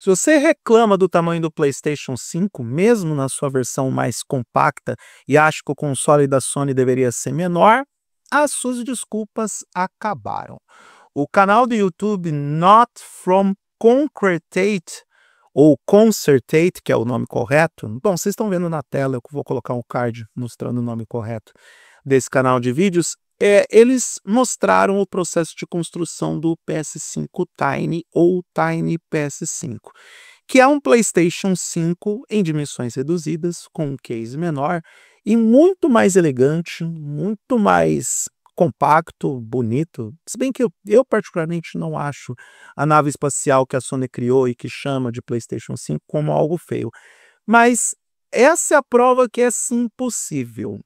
Se você reclama do tamanho do PlayStation 5, mesmo na sua versão mais compacta, e acha que o console da Sony deveria ser menor, as suas desculpas acabaram. O canal do YouTube Not From Concretate, ou Concertate, que é o nome correto. Bom, vocês estão vendo na tela, eu vou colocar um card mostrando o nome correto desse canal de vídeos. Eles mostraram o processo de construção do PS5 Tiny ou Tiny PS5, que é um PlayStation 5 em dimensões reduzidas, com um case menor e muito mais elegante, muito mais compacto, bonito. Se bem que eu particularmente não acho a nave espacial que a Sony criou e que chama de PlayStation 5 como algo feio. Mas essa é a prova que é sim possível.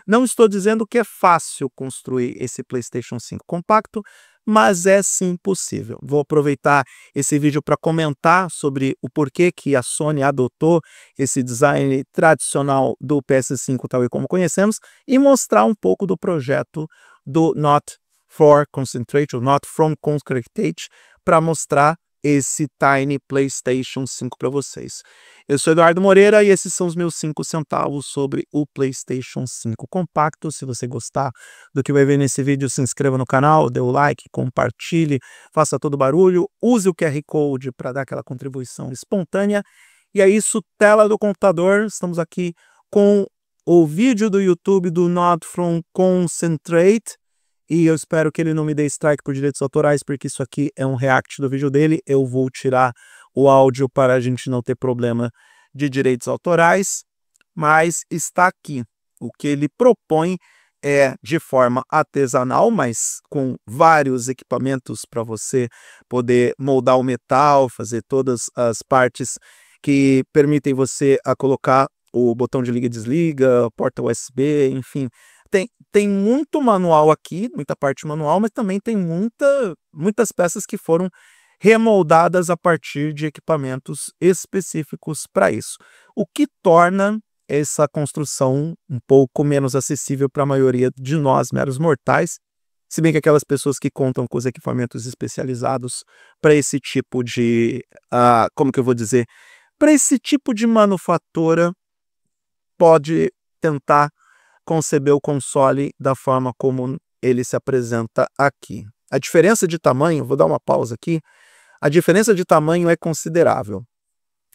Não estou dizendo que é fácil construir esse PlayStation 5 compacto, mas é sim possível. Vou aproveitar esse vídeo para comentar sobre o porquê que a Sony adotou esse design tradicional do PS5 tal e como conhecemos e mostrar um pouco do projeto do Not For Concentrate, ou Not From Concretate, para mostrar esse Tiny PlayStation 5 para vocês. Eu sou Eduardo Moreira e esses são os meus 5 centavos sobre o PlayStation 5 compacto. Se você gostar do que vai ver nesse vídeo, se inscreva no canal, dê o like, compartilhe, faça todo o barulho, use o QR Code para dar aquela contribuição espontânea. E é isso, tela do computador, estamos aqui com o vídeo do YouTube do Not From Concentrate. E eu espero que ele não me dê strike por direitos autorais, porque isso aqui é um react do vídeo dele. Eu vou tirar o áudio para a gente não ter problema de direitos autorais. Mas está aqui. O que ele propõe é de forma artesanal, mas com vários equipamentos para você poder moldar o metal, fazer todas as partes que permitem você a colocar o botão de liga e desliga, porta USB, enfim. Tem muito manual aqui, muita parte manual, mas também tem muitas peças que foram remoldadas a partir de equipamentos específicos para isso. O que torna essa construção um pouco menos acessível para a maioria de nós, meros mortais, se bem que aquelas pessoas que contam com os equipamentos especializados para esse tipo de, como que eu vou dizer, para esse tipo de manufatura, pode tentar conceber o console da forma como ele se apresenta aqui. A diferença de tamanho, vou dar uma pausa aqui, a diferença de tamanho é considerável.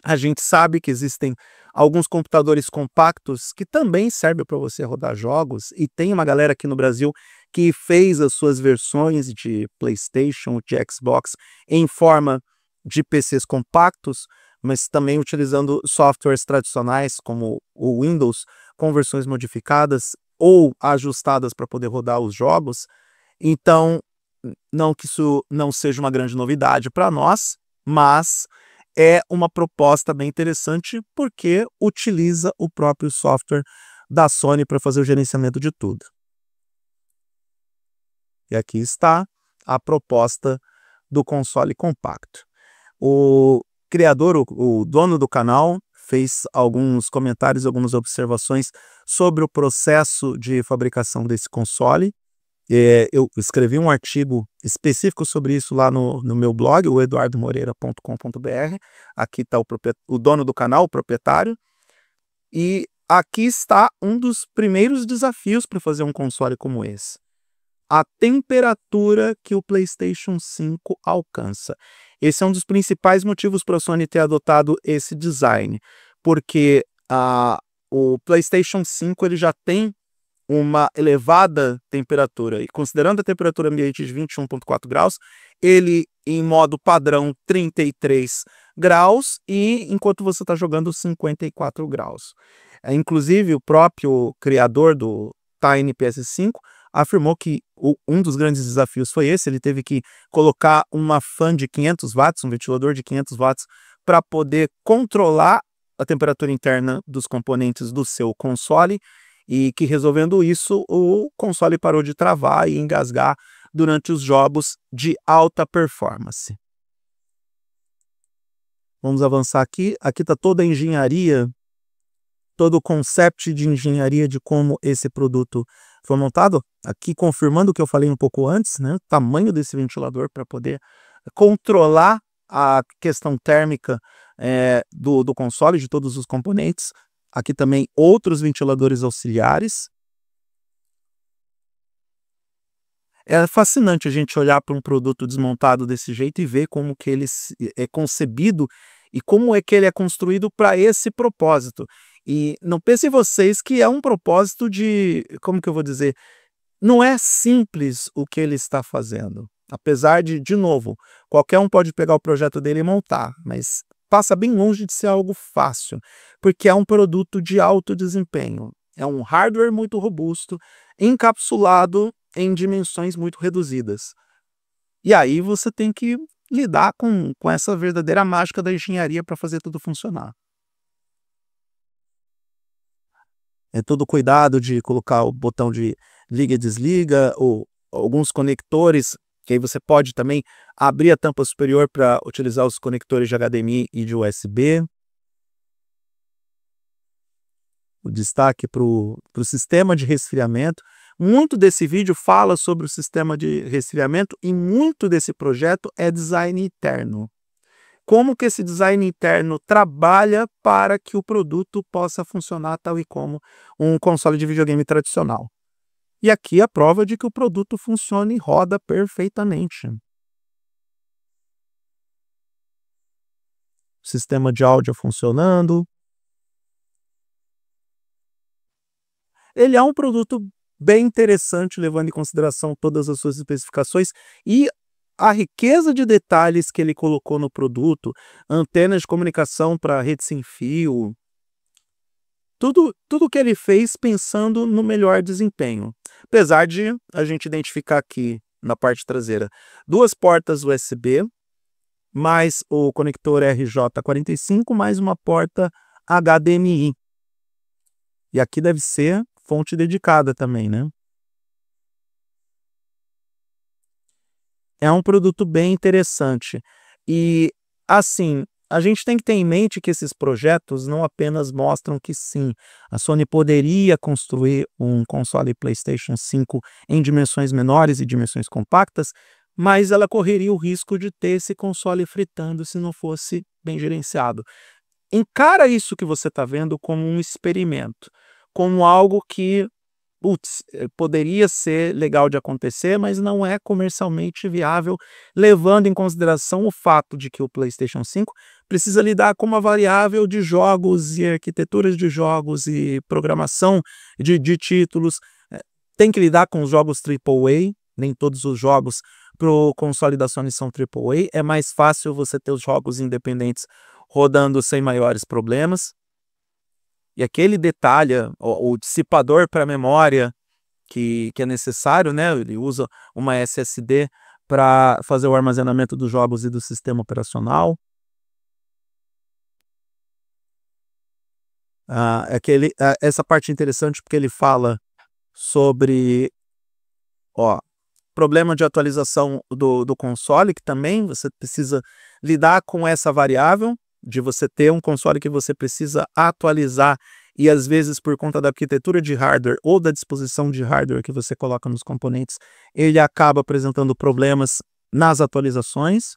A gente sabe que existem alguns computadores compactos que também servem para você rodar jogos, e tem uma galera aqui no Brasil que fez as suas versões de PlayStation, de Xbox, em forma de PCs compactos, mas também utilizando softwares tradicionais como o Windows, com versões modificadas ou ajustadas para poder rodar os jogos. Então, não que isso não seja uma grande novidade para nós, mas é uma proposta bem interessante porque utiliza o próprio software da Sony para fazer o gerenciamento de tudo. E aqui está a proposta do console compacto. O criador, o dono do canal, fez alguns comentários, algumas observações sobre o processo de fabricação desse console. Eu escrevi um artigo específico sobre isso lá no meu blog, o eduardomoreira.com.br. Aqui está o dono do canal, o proprietário. E aqui está um dos primeiros desafios para fazer um console como esse. A temperatura que o PlayStation 5 alcança. Esse é um dos principais motivos para a Sony ter adotado esse design, porque o PlayStation 5 ele já tem uma elevada temperatura, e considerando a temperatura ambiente de 21,4 graus, ele em modo padrão 33 graus, e enquanto você está jogando 54 graus. Inclusive o próprio criador do Tiny PS5 afirmou que um dos grandes desafios foi esse. Ele teve que colocar uma fan de 500 watts, um ventilador de 500 watts, para poder controlar a temperatura interna dos componentes do seu console, e que resolvendo isso, o console parou de travar e engasgar durante os jogos de alta performance. Vamos avançar aqui. Aqui está toda a engenharia, todo o concept de engenharia de como esse produto foi montado. Aqui confirmando o que eu falei um pouco antes, né? O tamanho desse ventilador para poder controlar a questão térmica do console, de todos os componentes. Aqui também outros ventiladores auxiliares. É fascinante a gente olhar para um produto desmontado desse jeito e ver como que ele é concebido e como é que ele é construído para esse propósito. E não pensem vocês que é um propósito de, como que eu vou dizer, não é simples o que ele está fazendo. Apesar de novo, qualquer um pode pegar o projeto dele e montar, mas passa bem longe de ser algo fácil, porque é um produto de alto desempenho. É um hardware muito robusto, encapsulado em dimensões muito reduzidas. E aí você tem que lidar com essa verdadeira mágica da engenharia para fazer tudo funcionar. É todo cuidado de colocar o botão de liga e desliga, ou alguns conectores, que aí você pode também abrir a tampa superior para utilizar os conectores de HDMI e de USB. O destaque para o sistema de resfriamento. Muito desse vídeo fala sobre o sistema de resfriamento e muito desse projeto é design interno. Como que esse design interno trabalha para que o produto possa funcionar tal e como um console de videogame tradicional. E aqui a prova de que o produto funciona e roda perfeitamente. Sistema de áudio funcionando. Ele é um produto bem interessante, levando em consideração todas as suas especificações e a riqueza de detalhes que ele colocou no produto, antenas de comunicação para rede sem fio, tudo que ele fez pensando no melhor desempenho. Apesar de a gente identificar aqui na parte traseira 2 portas USB, mais o conector RJ45, mais uma porta HDMI. E aqui deve ser fonte dedicada também, né? É um produto bem interessante. E, assim, a gente tem que ter em mente que esses projetos não apenas mostram que sim, a Sony poderia construir um console PlayStation 5 em dimensões menores e dimensões compactas, mas ela correria o risco de ter esse console fritando se não fosse bem gerenciado. Encara isso que você está vendo como um experimento, como algo que putz, poderia ser legal de acontecer, mas não é comercialmente viável, levando em consideração o fato de que o PlayStation 5 precisa lidar com uma variável de jogos e arquiteturas de jogos e programação de títulos. Tem que lidar com os jogos AAA, nem todos os jogos para o console da Sony são AAA. É mais fácil você ter os jogos independentes rodando sem maiores problemas. E aquele detalhe, o dissipador para memória que é necessário, né? Ele usa uma SSD para fazer o armazenamento dos jogos e do sistema operacional. Essa parte é interessante porque ele fala sobre, ó, problema de atualização do console, que também você precisa lidar com essa variável, de você ter um console que você precisa atualizar e às vezes por conta da arquitetura de hardware ou da disposição de hardware que você coloca nos componentes, ele acaba apresentando problemas nas atualizações.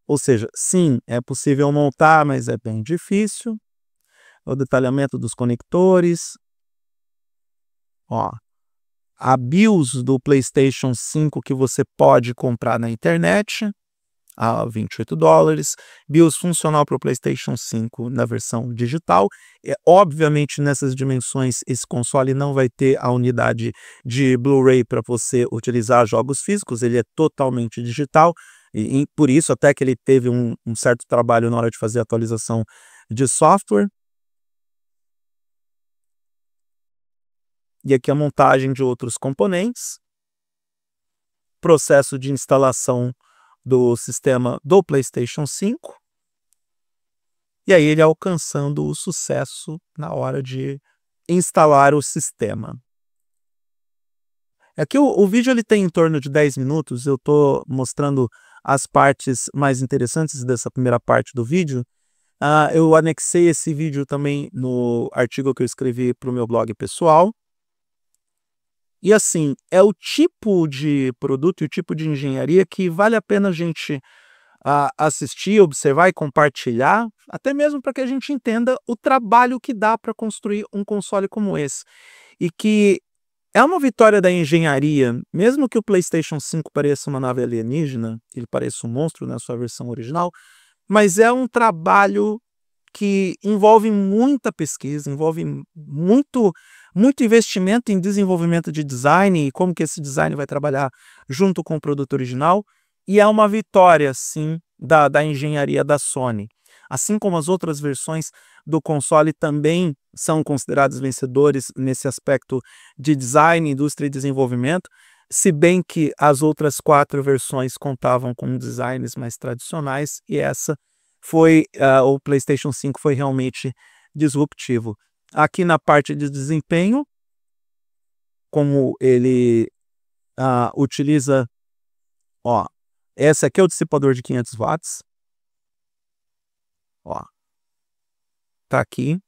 Ou seja, sim, é possível montar, mas é bem difícil. O detalhamento dos conectores. Ó, a BIOS do PlayStation 5 que você pode comprar na internet a $28. BIOS funcional para o PlayStation 5 na versão digital. Obviamente, nessas dimensões, esse console não vai ter a unidade de Blu-ray para você utilizar jogos físicos, ele é totalmente digital, e por isso até que ele teve um certo trabalho na hora de fazer a atualização de software. E aqui a montagem de outros componentes, processo de instalação do sistema do PlayStation 5, e aí ele alcançando o sucesso na hora de instalar o sistema. Aqui o vídeo ele tem em torno de 10 minutos, eu estou mostrando as partes mais interessantes dessa primeira parte do vídeo. Eu anexei esse vídeo também no artigo que eu escrevi para o meu blog pessoal. E assim, é o tipo de produto e o tipo de engenharia que vale a pena a gente assistir, observar e compartilhar, até mesmo para que a gente entenda o trabalho que dá para construir um console como esse. E que é uma vitória da engenharia, mesmo que o PlayStation 5 pareça uma nave alienígena, ele pareça um monstro na sua versão original, mas é um trabalho que envolve muita pesquisa, envolve muito investimento em desenvolvimento de design e como que esse design vai trabalhar junto com o produto original, e é uma vitória, sim, da engenharia da Sony. Assim como as outras versões do console também são considerados vencedores nesse aspecto de design, indústria e desenvolvimento, se bem que as outras 4 versões contavam com designs mais tradicionais e essa foi, o PlayStation 5 foi realmente disruptivo. Aqui na parte de desempenho, como ele utiliza, ó, esse aqui é o dissipador de 500 watts, ó, tá aqui.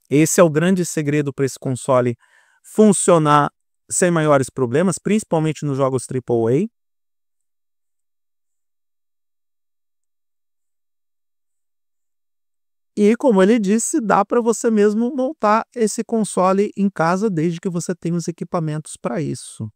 Esse é o grande segredo para esse console funcionar sem maiores problemas, principalmente nos jogos AAA. E como ele disse, dá para você mesmo montar esse console em casa desde que você tenha os equipamentos para isso.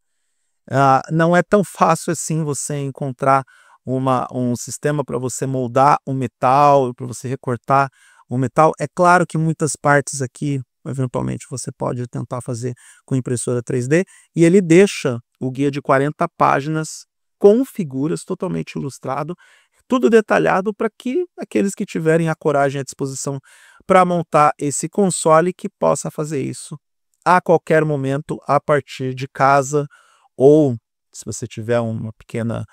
Não é tão fácil assim você encontrar um sistema para você moldar o metal, para você recortar o metal. É claro que muitas partes aqui, eventualmente, você pode tentar fazer com impressora 3D, e ele deixa o guia de 40 páginas com figuras totalmente ilustrado, tudo detalhado para que aqueles que tiverem a coragem e a disposição para montar esse console que possa fazer isso a qualquer momento a partir de casa, ou se você tiver uma pequena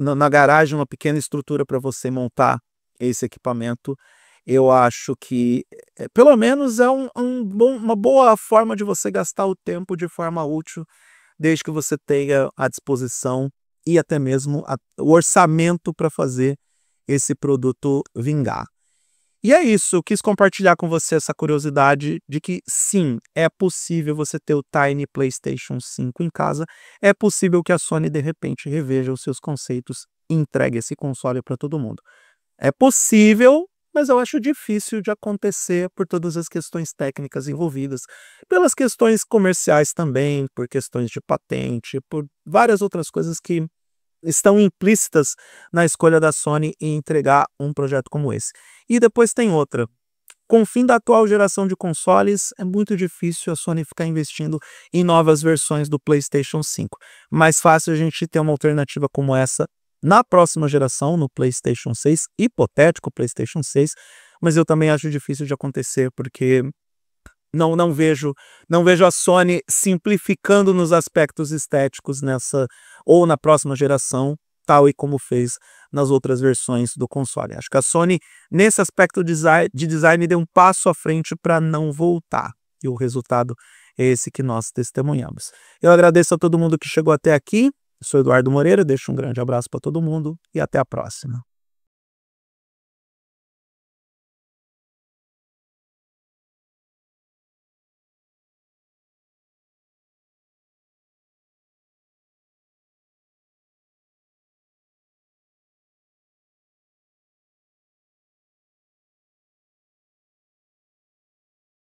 na garagem, uma pequena estrutura para você montar esse equipamento, eu acho que pelo menos é uma boa forma de você gastar o tempo de forma útil, desde que você tenha à disposição e até mesmo o orçamento para fazer esse produto vingar. E é isso, eu quis compartilhar com você essa curiosidade de que sim, é possível você ter o Tiny PlayStation 5 em casa, é possível que a Sony de repente reveja os seus conceitos e entregue esse console para todo mundo. É possível, mas eu acho difícil de acontecer por todas as questões técnicas envolvidas, pelas questões comerciais também, por questões de patente, por várias outras coisas que estão implícitas na escolha da Sony em entregar um projeto como esse. E depois tem outra. Com o fim da atual geração de consoles, é muito difícil a Sony ficar investindo em novas versões do PlayStation 5. Mais fácil a gente ter uma alternativa como essa na próxima geração, no PlayStation 6, hipotético PlayStation 6, mas eu também acho difícil de acontecer, porque não vejo a Sony simplificando nos aspectos estéticos nessa ou na próxima geração, tal e como fez nas outras versões do console. Acho que a Sony, nesse aspecto de design, deu um passo à frente para não voltar. E o resultado é esse que nós testemunhamos. Eu agradeço a todo mundo que chegou até aqui. Eu sou Eduardo Moreira, deixo um grande abraço para todo mundo e até a próxima.